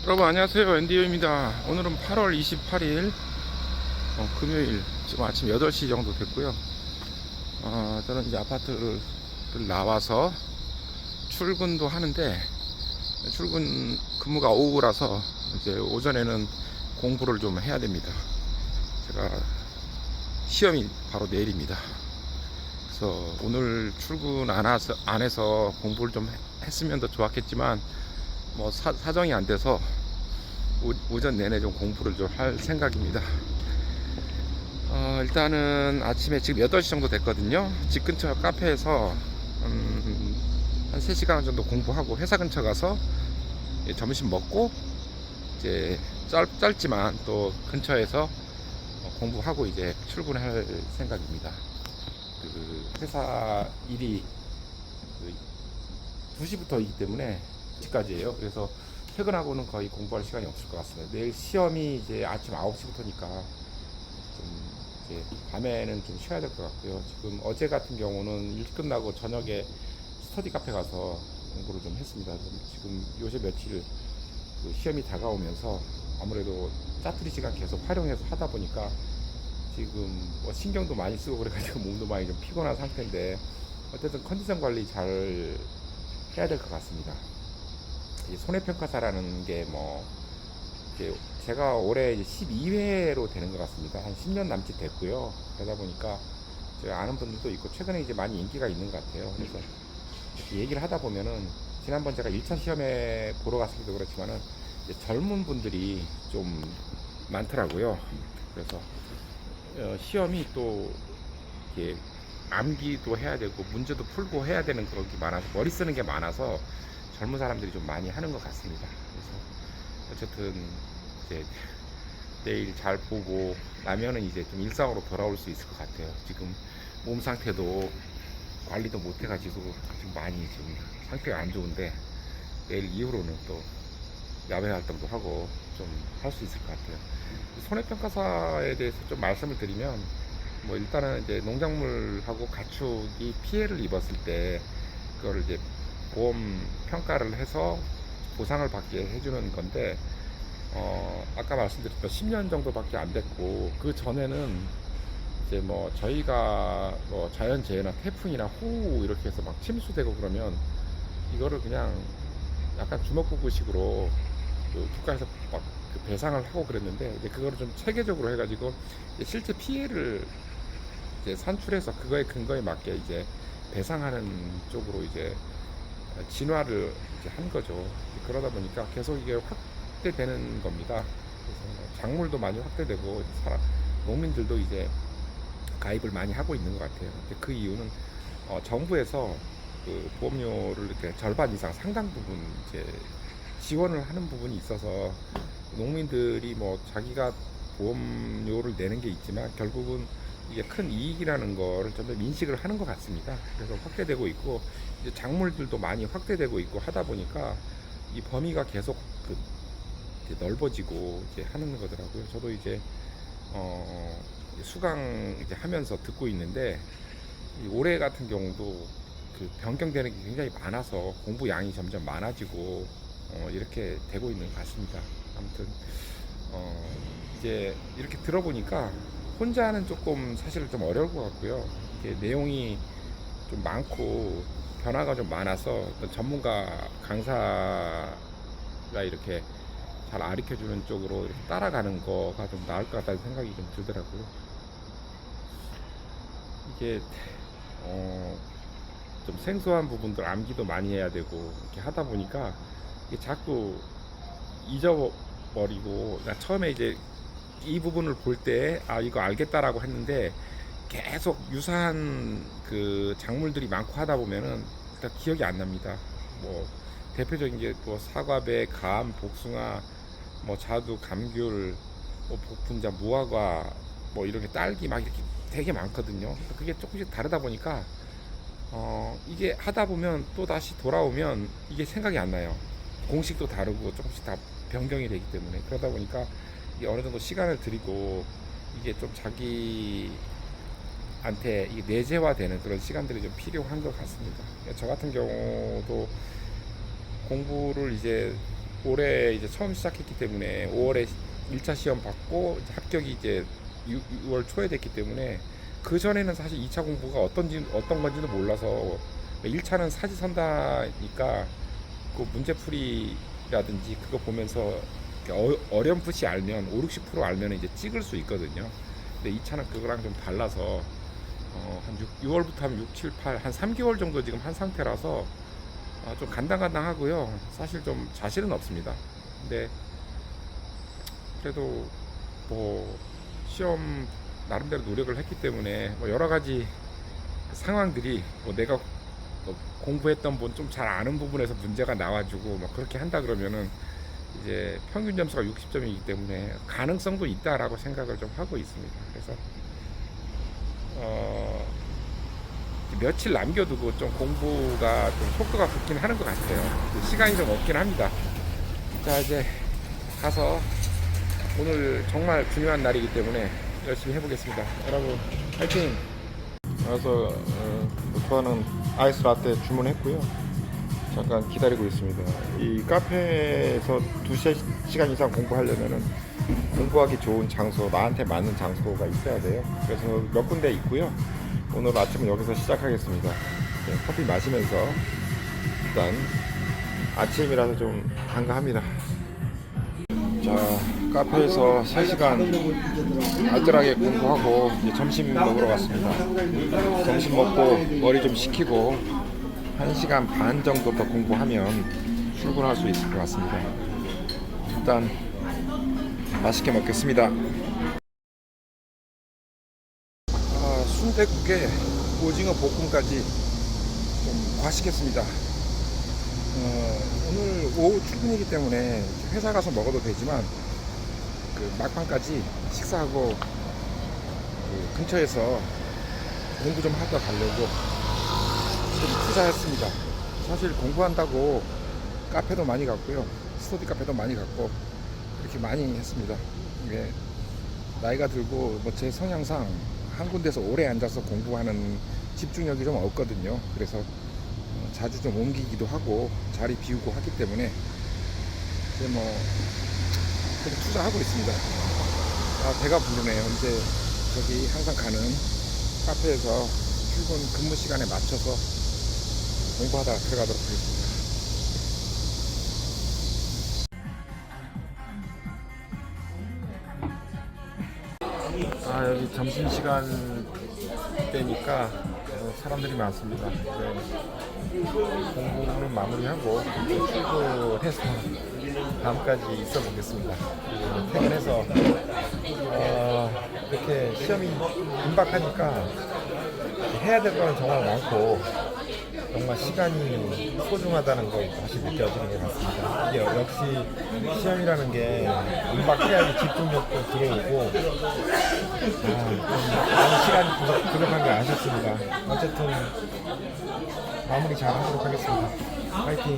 여러분 안녕하세요, 앤디오입니다. 오늘은 8월 28일 금요일, 지금 아침 8시 정도 됐고요. 저는 이제 아파트를 나와서 출근도 하는데, 출근 근무가 오후라서 이제 오전에는 공부를 좀 해야 됩니다. 제가 시험이 바로 내일입니다. 그래서 오늘 출근 안 해서 공부를 좀 했으면 더 좋았겠지만, 뭐 사정이 안 돼서 오전 내내 좀 공부를 좀 할 생각입니다. 일단은 아침에 지금 8시 정도 됐거든요. 집 근처 카페에서 한 3시간 정도 공부하고 회사 근처 가서 점심 먹고 이제 짧지만 또 근처에서 공부하고 이제 출근할 생각입니다. 그 회사 일이 2시부터이기 때문에 집까지예요. 그래서 퇴근하고는 거의 공부할 시간이 없을 것 같습니다. 내일 시험이 이제 아침 9시부터니까 좀 이제 밤에는 좀 쉬어야 될 것 같고요. 지금 어제 같은 경우는 일 끝나고 저녁에 스터디 카페 가서 공부를 좀 했습니다. 지금 요새 며칠 그 시험이 다가오면서 아무래도 짜투리 시간 계속 활용해서 하다 보니까 지금 뭐 신경도 많이 쓰고 그래가지고 몸도 많이 좀 피곤한 상태인데, 어쨌든 컨디션 관리 잘 해야 될 것 같습니다. 손해평가사라는 게 뭐 제가 올해 12회로 되는 것 같습니다. 한 10년 남짓 됐고요. 그러다 보니까 제가 아는 분들도 있고 최근에 이제 많이 인기가 있는 것 같아요. 그래서 이렇게 얘기를 하다 보면은, 지난번 제가 1차 시험에 보러 갔을 때도 그렇지만은 젊은 분들이 좀 많더라고요. 그래서 시험이 또 이렇게 암기도 해야 되고 문제도 풀고 해야 되는 그런 게 많아서, 머리 쓰는 게 많아서 젊은 사람들이 좀 많이 하는 것 같습니다. 그래서 어쨌든 이제 내일 잘 보고 나면은 이제 좀 일상으로 돌아올 수 있을 것 같아요. 지금 몸 상태도 관리도 못 해가지고 지금 많이 지금 상태가 안 좋은데, 내일 이후로는 또 야외 활동도 하고 좀 할 수 있을 것 같아요. 손해평가사에 대해서 좀 말씀을 드리면, 뭐 일단은 이제 농작물하고 가축이 피해를 입었을 때 그거를 이제 보험 평가를 해서 보상을 받게 해주는 건데, 아까 말씀드렸던 10년 정도밖에 안 됐고, 그 전에는 이제 뭐 저희가 뭐 자연재해나 태풍이나 호우 이렇게 해서 막 침수되고 그러면 이거를 그냥 약간 주먹구구식으로 그 국가에서 막그 배상을 하고 그랬는데, 이제 그거를 좀 체계적으로 해가지고 실제 피해를 이제 산출해서 그거에 근거에 맞게 이제 배상하는 쪽으로 이제 진화를 이제 한 거죠. 그러다 보니까 계속 이게 확대되는 겁니다. 그래서 작물도 많이 확대되고 농민들도 이제 가입을 많이 하고 있는 것 같아요. 근데 그 이유는 정부에서 그 보험료를 이렇게 절반 이상 상당 부분 이제 지원을 하는 부분이 있어서, 농민들이 뭐 자기가 보험료를 내는 게 있지만 결국은 이게 큰 이익이라는 거를 좀 더 인식을 하는 것 같습니다. 그래서 확대되고 있고, 이제 작물들도 많이 확대되고 있고 하다 보니까 이 범위가 계속 이제 넓어지고 이제 하는 거더라고요. 저도 이제 수강 이제 하면서 듣고 있는데, 올해 같은 경우도 그 변경되는 게 굉장히 많아서 공부 양이 점점 많아지고 이렇게 되고 있는 것 같습니다. 아무튼 이제 이렇게 들어보니까 혼자 하는 조금 사실은 좀 어려울 것 같고요. 이게 내용이 좀 많고 변화가 좀 많아서 어떤 전문가 강사가 이렇게 잘 가르쳐주는 쪽으로 이렇게 따라가는 거가 좀 나을 것 같다는 생각이 좀 들더라고요. 이게 좀 생소한 부분들 암기도 많이 해야 되고 이렇게 하다 보니까 이게 자꾸 잊어버리고, 나 처음에 이제 이 부분을 볼 때 이거 알겠다라고 했는데, 계속 유사한 그 작물들이 많고 하다 보면은 일단 기억이 안 납니다. 뭐 대표적인 게 뭐 사과배, 감, 복숭아, 뭐 자두, 감귤, 뭐 복분자, 무화과, 뭐 이렇게 딸기 막 이렇게 되게 많거든요. 그게 조금씩 다르다 보니까 이게 하다 보면 또 다시 돌아오면 이게 생각이 안 나요. 공식도 다르고 조금씩 다 변경이 되기 때문에. 그러다 보니까 이게 어느 정도 시간을 들이고 이게 좀 자기한테 이게 내재화되는 그런 시간들이 좀 필요한 것 같습니다. 저 같은 경우도 공부를 이제 올해 이제 처음 시작했기 때문에 5월에 1차 시험 받고 이제 합격이 이제 6월 초에 됐기 때문에 그 전에는 사실 2차 공부가 어떤 건지도 몰라서 1차는 사지선다니까 그 문제풀이라든지 그거 보면서 어렴풋이 알면 5, 60% 알면 이제 찍을 수 있거든요. 근데 2차는 그거랑 좀 달라서 한 6월부터 하면 6, 7, 8, 한 3개월 정도 지금 한 상태라서 좀 간당간당하고요. 사실 좀 자신은 없습니다. 근데 그래도 뭐 시험 나름대로 노력을 했기 때문에 뭐 여러 가지 상황들이 뭐 내가 뭐 공부했던 분 좀 잘 아는 부분에서 문제가 나와주고 뭐 그렇게 한다 그러면은 이제 평균 점수가 60점이기 때문에 가능성도 있다라고 생각을 좀 하고 있습니다. 그래서 며칠 남겨두고 좀 공부가 좀 속도가 붙긴 하는 것 같아요. 시간이 좀 없긴 합니다. 자, 이제 가서 오늘 정말 중요한 날이기 때문에 열심히 해보겠습니다. 여러분 파이팅! 그래서 좋아하는 아이스 라떼 주문했고요. 잠깐 기다리고 있습니다. 이 카페에서 2시간 이상 공부하려면은 공부하기 좋은 장소, 나한테 맞는 장소가 있어야 돼요. 그래서 몇 군데 있고요. 오늘 아침은 여기서 시작하겠습니다. 네, 커피 마시면서 일단 아침이라서 좀 한가합니다. 자, 카페에서 3시간 알뜰하게 공부하고 이제 점심 먹으러 갔습니다. 점심 먹고 머리 좀 식히고 1시간 반 정도 더 공부하면 출근할 수 있을 것 같습니다. 일단 맛있게 먹겠습니다. 순댓국에 오징어 볶음까지 좀 과식했습니다. 오늘 오후 출근이기 때문에 회사 가서 먹어도 되지만 그 막판까지 식사하고 그 근처에서 공부 좀 하다 가려고 좀 투자했습니다. 사실 공부한다고 카페도 많이 갔고요, 스터디 카페도 많이 갔고 이렇게 많이 했습니다. 이게 나이가 들고 뭐 제 성향상 한 군데서 오래 앉아서 공부하는 집중력이 좀 없거든요. 그래서 자주 좀 옮기기도 하고 자리 비우고 하기 때문에 이제 뭐 그렇게 투자하고 있습니다. 배가 부르네요. 이제 저기 항상 가는 카페에서 출근 근무 시간에 맞춰서 공부하다 들어가도록 하겠습니다. 여기 점심시간 때니까 사람들이 많습니다. 공부는 마무리하고 출근해서 다음까지 있어 보겠습니다. 퇴근해서 이렇게 시험이 임박하니까 해야 될 거는 정말 많고 정말 시간이 소중하다는 걸 다시 느껴지는 것 같습니다. 이게 역시 시험이라는 게 임박해야지 집중력도 들어오고 많은 시간이 부족한 게 아쉽습니다. 어쨌든 마무리 잘 하도록 하겠습니다. 파이팅!